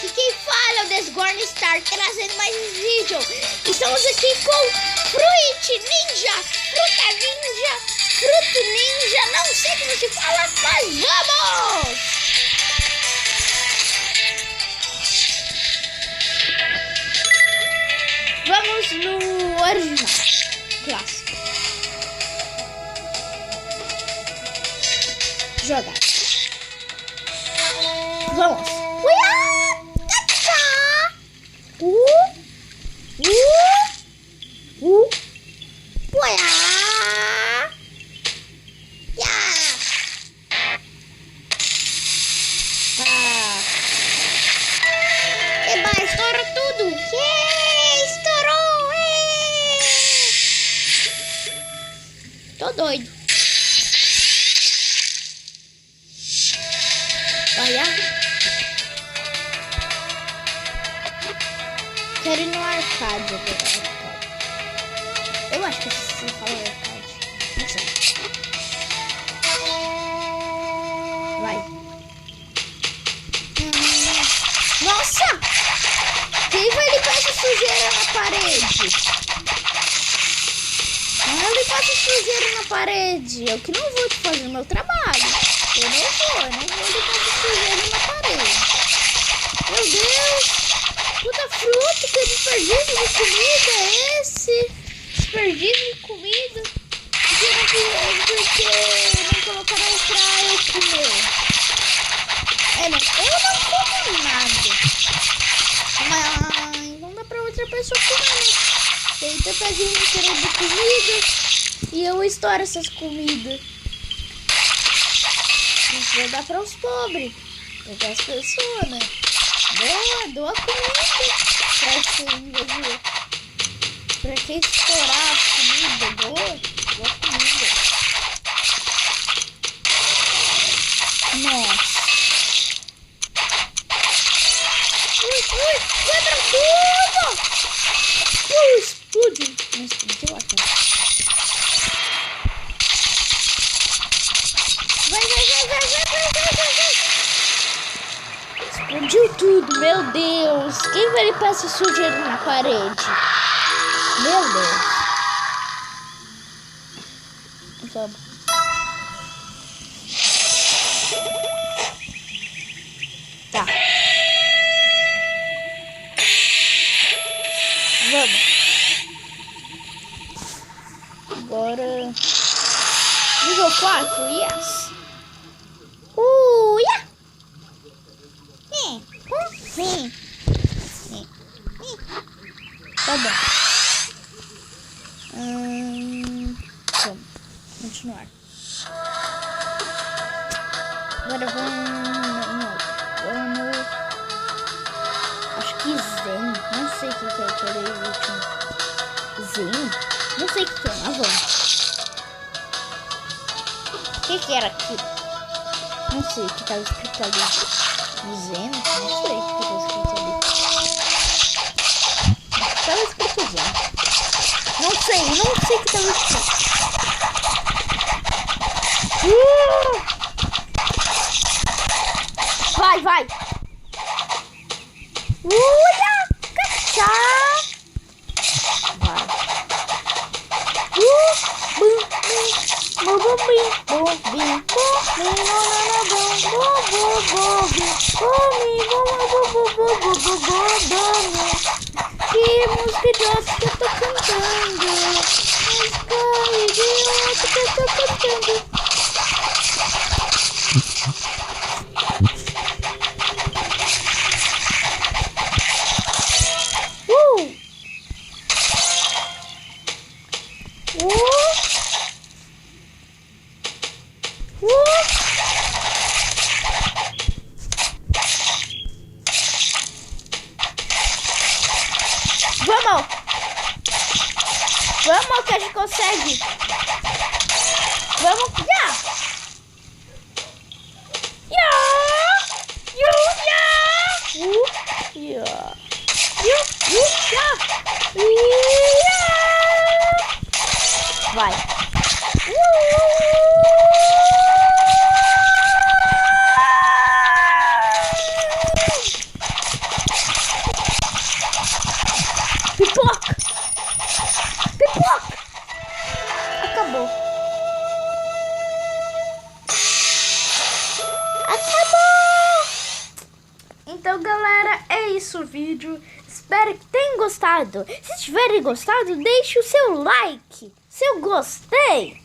aqui quem fala é o Desgorn Star, trazendo mais um vídeo. Estamos aqui com Fruit Ninja, Fruta Ninja, Fruto Ninja, não sei como se fala, mas vamos! Vamos no original, clássico. Jogar. Vamos. Estourou tudo. Estourou. Tô doido. Olha. Quero ir no arcade agora. Eu acho que se fala arcade. Não sei. Vai. Nossa! Quem vai limpar essa sujeira na parede? Não limpar essa sujeira na parede. Eu que não vou te fazer o meu trabalho. Eu não vou limpar essa sujeira na parede. Meu Deus! Puta fruta, que desperdício de comida é esse? Desperdício de comida? Porque não colocaram pra eu comer. Eu não como nada. Mas não dá pra outra pessoa comer. Tem tanta gente querendo comida e eu estouro essas comidas. Isso vai dar para os pobres, para as pessoas, né? Doa comida pra quem estourar a comida, doa comida. Nossa. Quebra tudo! Explode! Não explodiu aqui. Vai! Explodiu tudo, meu Deus! Quem vai limpar essa sujeira na parede? Meu Deus! Vamos. Tá. Vamos. Agora. Nível 4, yes. Yeah. Tá bom. Vamos continuar. Agora vamos. Acho que Zen. Não sei o que é aquele último. Zen? Não sei o que é, mas vamos. O que era aquilo? Não sei o que estava escrito ali. Zen? Não sei o que estava escrito ali. Estava escrito Zen. Não sei o que estava escrito. Vai! Cachá! Vai! Que música idiota que eu tô cantando? Música idiota que eu tô cantando. Vamos que a gente consegue. Vamos já. Vai. Então, galera, é isso o vídeo. Espero que tenham gostado. Se tiverem gostado, deixe o seu like, seu gostei.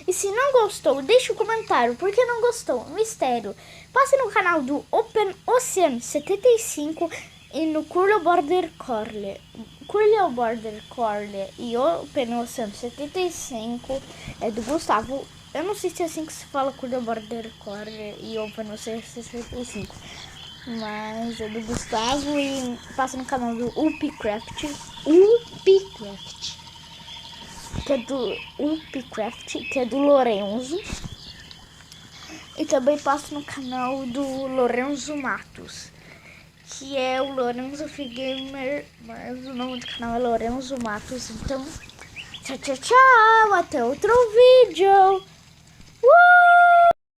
E se não gostou, deixe um comentário. Por que não gostou? Mistério. Passe no canal do Open Ocean 75 e no Curly Border Collie. Curly Border Collie e Open Ocean 75 é do Gustavo. Eu não sei se é assim que se fala Curly Border Collie e Open Ocean 75. Mas é do Gustavo e passa no canal do Upcraft. Que é do Upcraft, que é do Lorenzo. E também passo no canal do Lorenzo Matos, que é o Lorenzo Gamer, mas o nome do canal é Lorenzo Matos. Então, tchau, tchau, tchau, até outro vídeo.